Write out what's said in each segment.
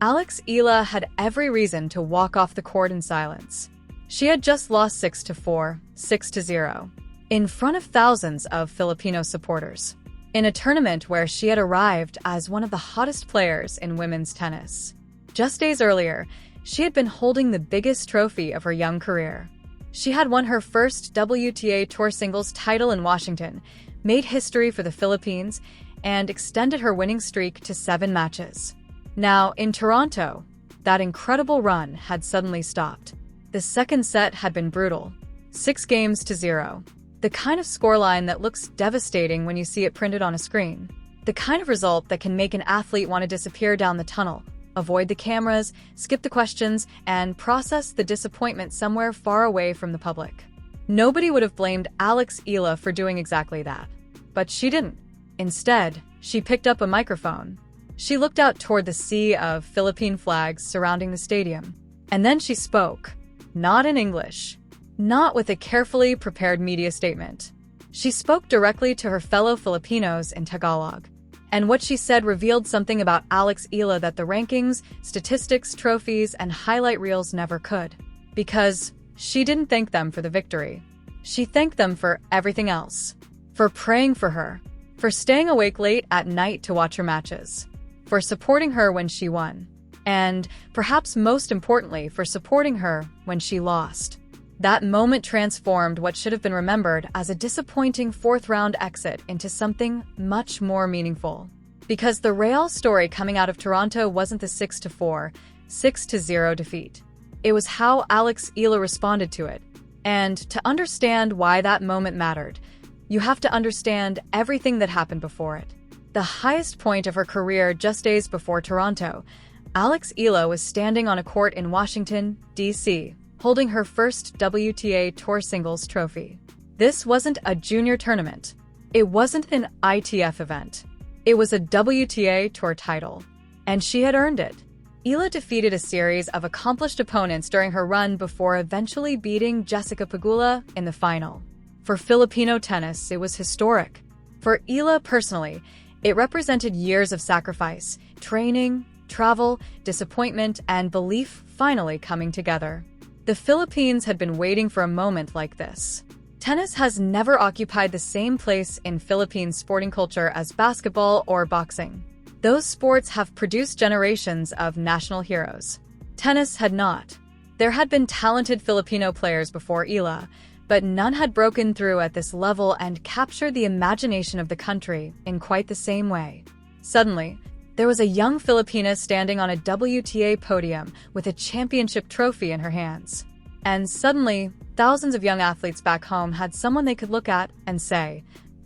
Alex Eala had every reason to walk off the court in silence. She had just lost 6-4, 6-0, in front of thousands of Filipino supporters, in a tournament where she had arrived as one of the hottest players in women's tennis. Just days earlier, she had been holding the biggest trophy of her young career. She had won her first WTA Tour singles title in Washington, made history for the Philippines, and extended her winning streak to 7 matches. Now, in Toronto, that incredible run had suddenly stopped. The second set had been brutal, 6-0. The kind of scoreline that looks devastating when you see it printed on a screen. The kind of result that can make an athlete want to disappear down the tunnel, avoid the cameras, skip the questions, and process the disappointment somewhere far away from the public. Nobody would have blamed Alex Eala for doing exactly that. But she didn't. Instead, she picked up a microphone. She looked out toward the sea of Philippine flags surrounding the stadium. And then she spoke. Not in English. Not with a carefully prepared media statement. She spoke directly to her fellow Filipinos in Tagalog. And what she said revealed something about Alex Eala that the rankings, statistics, trophies, and highlight reels never could. Because she didn't thank them for the victory. She thanked them for everything else. For praying for her. For staying awake late at night to watch her matches. For supporting her when she won. And, perhaps most importantly, for supporting her when she lost. That moment transformed what should have been remembered as a disappointing fourth-round exit into something much more meaningful. Because the real story coming out of Toronto wasn't the 6-4, 6-0 defeat. It was how Alex Eala responded to it. And to understand why that moment mattered, you have to understand everything that happened before it. The highest point of her career just days before Toronto, Alex Eala was standing on a court in Washington, D.C., holding her first WTA Tour singles trophy. This wasn't a junior tournament. It wasn't an ITF event. It was a WTA Tour title. And she had earned it. Eala defeated a series of accomplished opponents during her run before eventually beating Jessica Pegula in the final. For Filipino tennis, it was historic. For Eala personally, it represented years of sacrifice, training, travel, disappointment, and belief finally coming together. The Philippines had been waiting for a moment like this. Tennis has never occupied the same place in Philippine sporting culture as basketball or boxing. Those sports have produced generations of national heroes. Tennis had not. There had been talented Filipino players before Eala, but none had broken through at this level and captured the imagination of the country in quite the same way. Suddenly, there was a young Filipina standing on a WTA podium with a championship trophy in her hands. And suddenly, thousands of young athletes back home had someone they could look at and say,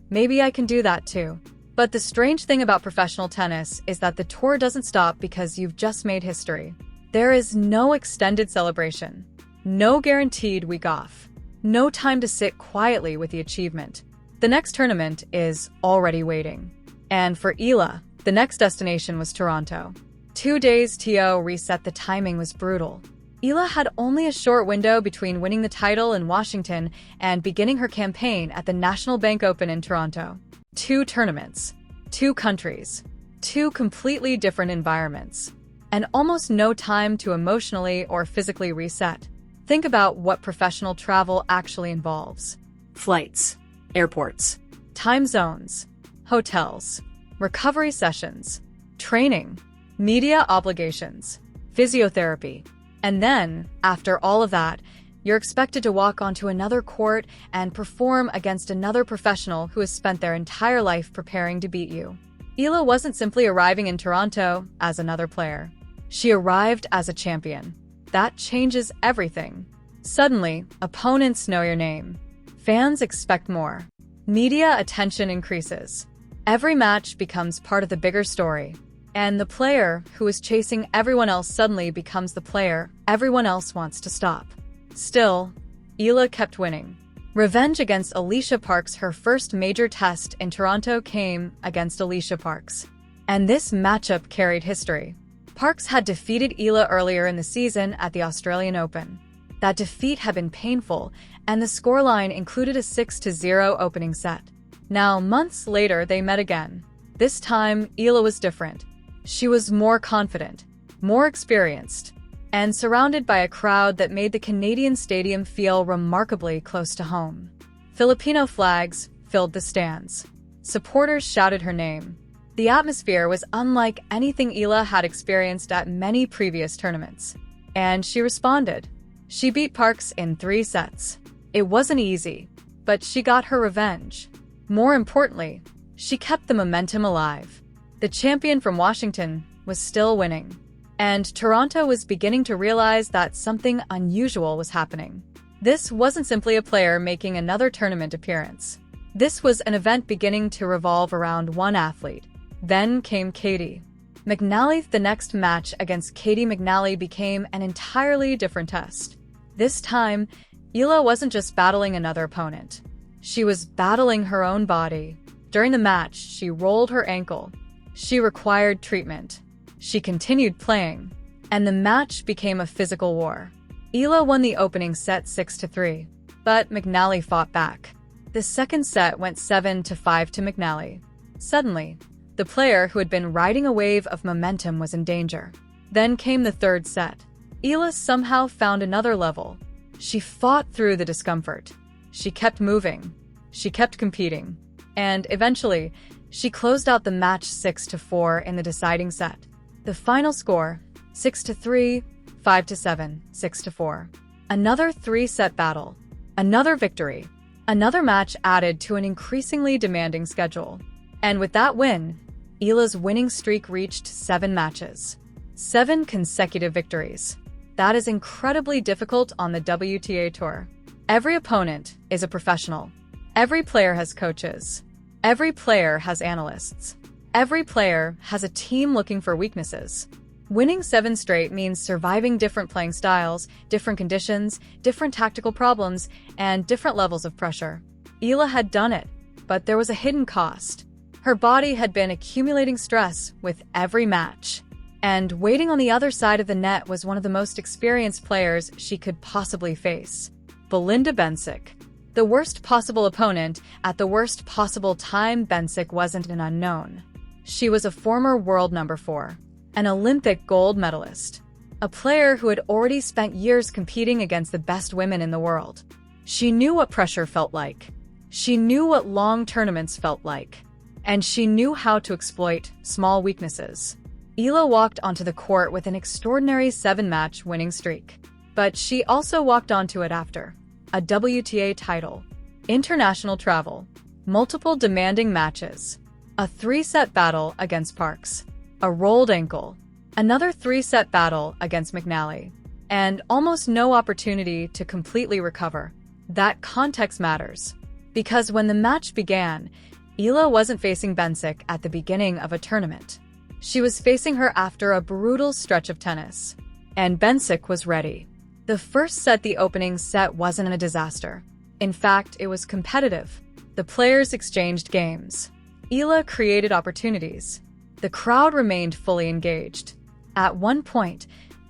maybe I can do that too. But the strange thing about professional tennis is that the tour doesn't stop because you've just made history. There is no extended celebration, no guaranteed week off, no time to sit quietly with the achievement. The next tournament is already waiting. And for Eala, the next destination was Toronto. 2 days to reset. The timing was brutal. Eala had only a short window between winning the title in Washington and beginning her campaign at the National Bank Open in Toronto. 2 tournaments, 2 countries, 2 completely different environments, and almost no time to emotionally or physically reset. Think about what professional travel actually involves. Flights, airports, time zones, hotels, recovery sessions, training, media obligations, physiotherapy. And then, after all of that, you're expected to walk onto another court and perform against another professional who has spent their entire life preparing to beat you. Eala wasn't simply arriving in Toronto as another player. She arrived as a champion. That changes everything. Suddenly, opponents know your name. Fans expect more. Media attention increases. Every match becomes part of the bigger story. And the player who is chasing everyone else suddenly becomes the player everyone else wants to stop. Still, Eala kept winning. Revenge against Alicia Parks. Her first major test in Toronto came against Alicia Parks. And this matchup carried history. Parks had defeated Eala earlier in the season at the Australian Open. That defeat had been painful, and the scoreline included a 6-0 opening set. Now, months later, they met again. This time, Eala was different. She was more confident. more experienced, and surrounded by a crowd that made the Canadian stadium feel remarkably close to home. Filipino flags filled the stands. Supporters shouted her name. The atmosphere was unlike anything Eala had experienced at many previous tournaments. And she responded. She beat Parks in 3 sets. It wasn't easy, but she got her revenge. More importantly, she kept the momentum alive. The champion from Washington was still winning, and Toronto was beginning to realize that something unusual was happening. This wasn't simply a player making another tournament appearance. This was an event beginning to revolve around one athlete. Then came Katie McNally. The next match against Katie McNally became an entirely different test. This time, Eala wasn't just battling another opponent. She was battling her own body. During the match, she rolled her ankle. She required treatment. She continued playing, and the match became a physical war. Eala won the opening set 6-3, but McNally fought back. The second set went 7-5 to McNally. Suddenly, the player who had been riding a wave of momentum was in danger. Then came the third set. Eala somehow found another level. She fought through the discomfort. She kept moving. She kept competing. And eventually, she closed out the match 6-4 in the deciding set. The final score, 6-3, 5-7, 6-4. Another 3-set battle. Another victory. Another match added to an increasingly demanding schedule. And with that win, Eala's winning streak reached 7 matches. 7 consecutive victories. That is incredibly difficult on the WTA Tour. Every opponent is a professional. Every player has coaches. Every player has analysts. Every player has a team looking for weaknesses. Winning 7 straight means surviving different playing styles, different conditions, different tactical problems, and different levels of pressure. Eala had done it, but there was a hidden cost. Her body had been accumulating stress with every match. And waiting on the other side of the net was one of the most experienced players she could possibly face. Belinda Bencic. The worst possible opponent at the worst possible time. Bencic wasn't an unknown. She was a former world number 4, an Olympic gold medalist, a player who had already spent years competing against the best women in the world. She knew what pressure felt like. She knew what long tournaments felt like. And she knew how to exploit small weaknesses. Eala walked onto the court with an extraordinary 7-match winning streak. But she also walked onto it after a WTA title, international travel, multiple demanding matches, a 3-set battle against Parks, a rolled ankle, another 3-set battle against McNally, and almost no opportunity to completely recover. That context matters. Because when the match began, Eala wasn't facing Bencic at the beginning of a tournament. She was facing her after a brutal stretch of tennis. And Bencic was ready. The first set, the opening set, wasn't a disaster. In fact, it was competitive. The players exchanged games. Eala created opportunities. The crowd remained fully engaged. At one point,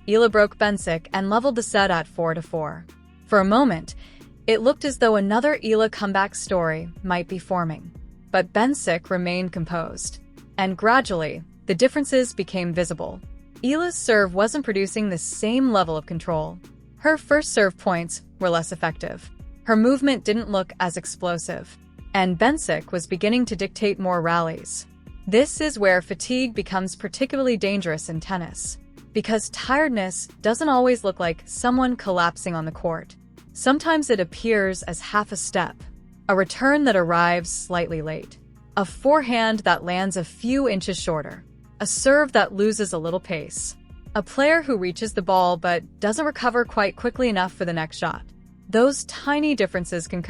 Eala broke Bencic and leveled the set at 4-4. For a moment, it looked as though another Eala comeback story might be forming. But Bencic remained composed. And gradually, the differences became visible. Eala's serve wasn't producing the same level of control. Her first serve points were less effective. Her movement didn't look as explosive. And Bencic was beginning to dictate more rallies. This is where fatigue becomes particularly dangerous in tennis. Because tiredness doesn't always look like someone collapsing on the court. Sometimes it appears as half a step. A return that arrives slightly late. A forehand that lands a few inches shorter. A serve that loses a little pace. A player who reaches the ball but doesn't recover quite quickly enough for the next shot. Those tiny differences can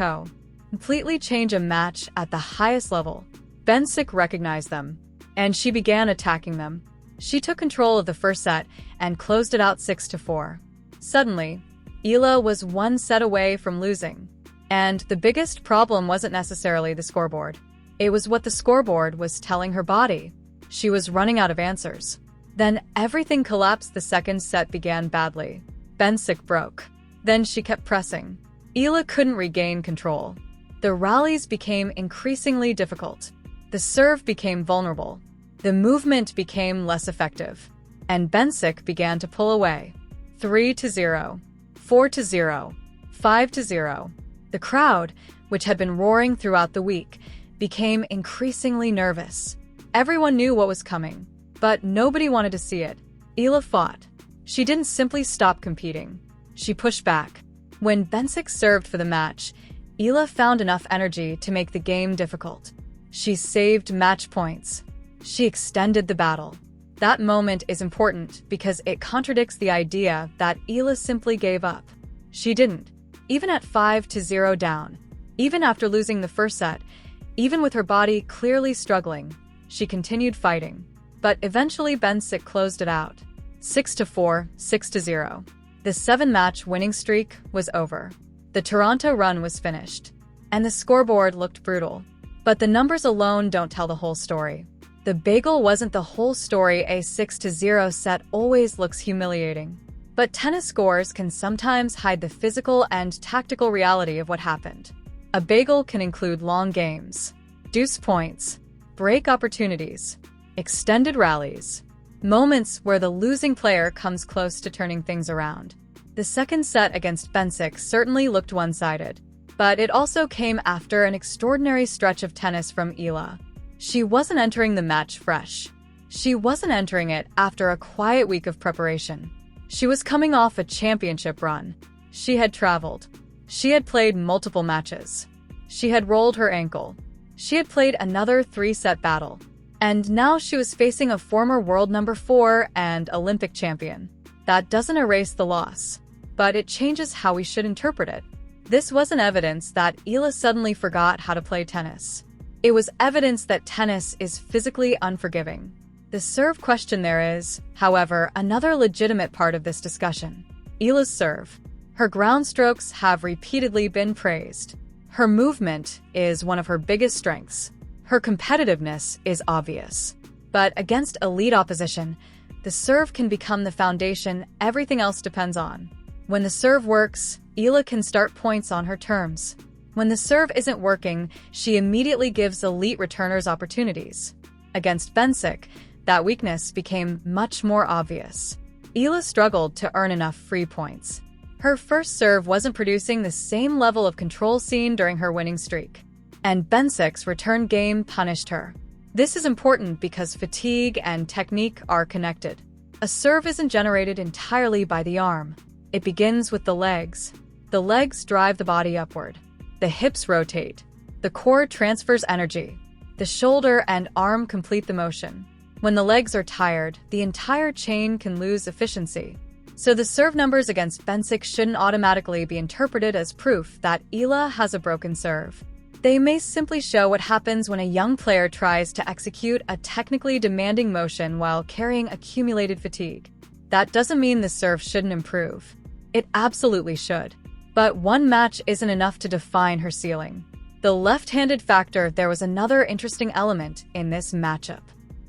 completely change a match at the highest level. Bencic recognized them, and she began attacking them. She took control of the first set and closed it out 6-4. Suddenly, Eala was 1 set away from losing. And the biggest problem wasn't necessarily the scoreboard. It was what the scoreboard was telling her body. She was running out of answers. Then everything collapsed. The second set began badly. Bencic broke. Then she kept pressing. Eala couldn't regain control. The rallies became increasingly difficult. The serve became vulnerable. The movement became less effective. and Bencic began to pull away. 3-0, 4-0, 5-0. The crowd, which had been roaring throughout the week, became increasingly nervous. Everyone knew what was coming, but nobody wanted to see it. Eala fought. She didn't simply stop competing. She pushed back. When Bencic served for the match, Eala found enough energy to make the game difficult. She saved match points. She extended the battle. That moment is important because it contradicts the idea that Eala simply gave up. She didn't. Even at 5-0 down, even after losing the first set, even with her body clearly struggling, she continued fighting. But eventually Bencic closed it out. 6-4, 6-0. The 7-match winning streak was over. The Toronto run was finished. And the scoreboard looked brutal. But the numbers alone don't tell the whole story. The bagel wasn't the whole story. A 6-0 set always looks humiliating. But tennis scores can sometimes hide the physical and tactical reality of what happened. A bagel can include long games, deuce points, break opportunities, extended rallies, moments where the losing player comes close to turning things around. The second set against Bencic certainly looked one-sided, but it also came after an extraordinary stretch of tennis from Eala. She wasn't entering the match fresh. She wasn't entering it after a quiet week of preparation. She was coming off a championship run. She had traveled. She had played multiple matches. She had rolled her ankle. She had played another 3-set battle. And now she was facing a former world number 4 and Olympic champion. That doesn't erase the loss, but it changes how we should interpret it. This wasn't evidence that Eala suddenly forgot how to play tennis. It was evidence that tennis is physically unforgiving. The serve question there is, however, another legitimate part of this discussion. Eala's serve. Her ground strokes have repeatedly been praised. Her movement is one of her biggest strengths. Her competitiveness is obvious. But against elite opposition, the serve can become the foundation everything else depends on. When the serve works, Eala can start points on her terms. When the serve isn't working, she immediately gives elite returners opportunities. Against Bencic, that weakness became much more obvious. Eala struggled to earn enough free points. Her first serve wasn't producing the same level of control seen during her winning streak. And Bencic's return game punished her. This is important because fatigue and technique are connected. A serve isn't generated entirely by the arm. It begins with the legs. The legs drive the body upward. The hips rotate. The core transfers energy. The shoulder and arm complete the motion. When the legs are tired, the entire chain can lose efficiency. So the serve numbers against Bencic shouldn't automatically be interpreted as proof that Eala has a broken serve. They may simply show what happens when a young player tries to execute a technically demanding motion while carrying accumulated fatigue. That doesn't mean the serve shouldn't improve. It absolutely should. But one match isn't enough to define her ceiling. The left-handed factor. There was another interesting element in this matchup.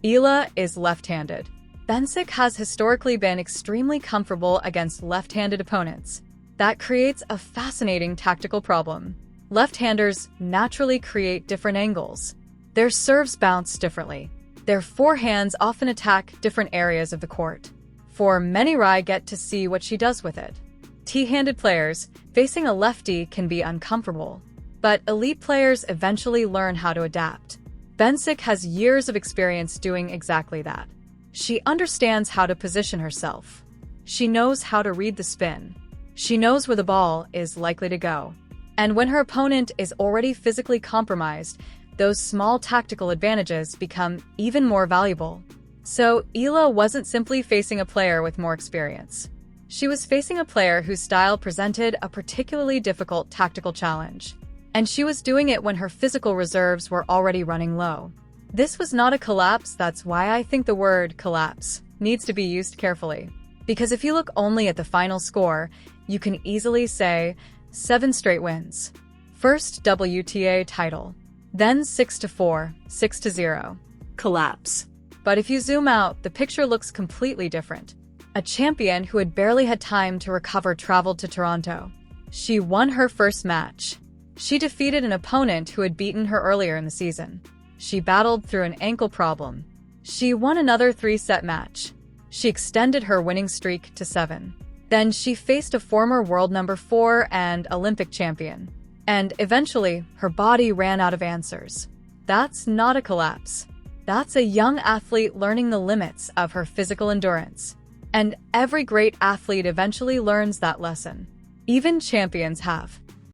Eala is left-handed. Bencic has historically been extremely comfortable against left-handed opponents. That creates a fascinating tactical problem. Left-handers naturally create different angles. Their serves bounce differently. Their forehands often attack different areas of the court. For many, Rai get to see what she does with it. T-handed players facing a lefty can be uncomfortable, but elite players eventually learn how to adapt. Bencic has years of experience doing exactly that. She understands how to position herself. She knows how to read the spin. She knows where the ball is likely to go. And when her opponent is already physically compromised, those small tactical advantages become even more valuable. So Eala wasn't simply facing a player with more experience. She was facing a player whose style presented a particularly difficult tactical challenge. And she was doing it when her physical reserves were already running low. This was not a collapse. That's why I think the word collapse needs to be used carefully. Because if you look only at the final score, you can easily say 7 straight wins. First WTA title. Then 6-4, 6-0. Collapse. But if you zoom out, the picture looks completely different. A champion who had barely had time to recover traveled to Toronto. She won her first match. She defeated an opponent who had beaten her earlier in the season. She battled through an ankle problem. She won another 3-set match. She extended her winning streak to 7. Then she faced a former world number 4 and Olympic champion. And eventually, her body ran out of answers. That's not a collapse. That's a young athlete learning the limits of her physical endurance. And every great athlete eventually learns that lesson. Even champions have.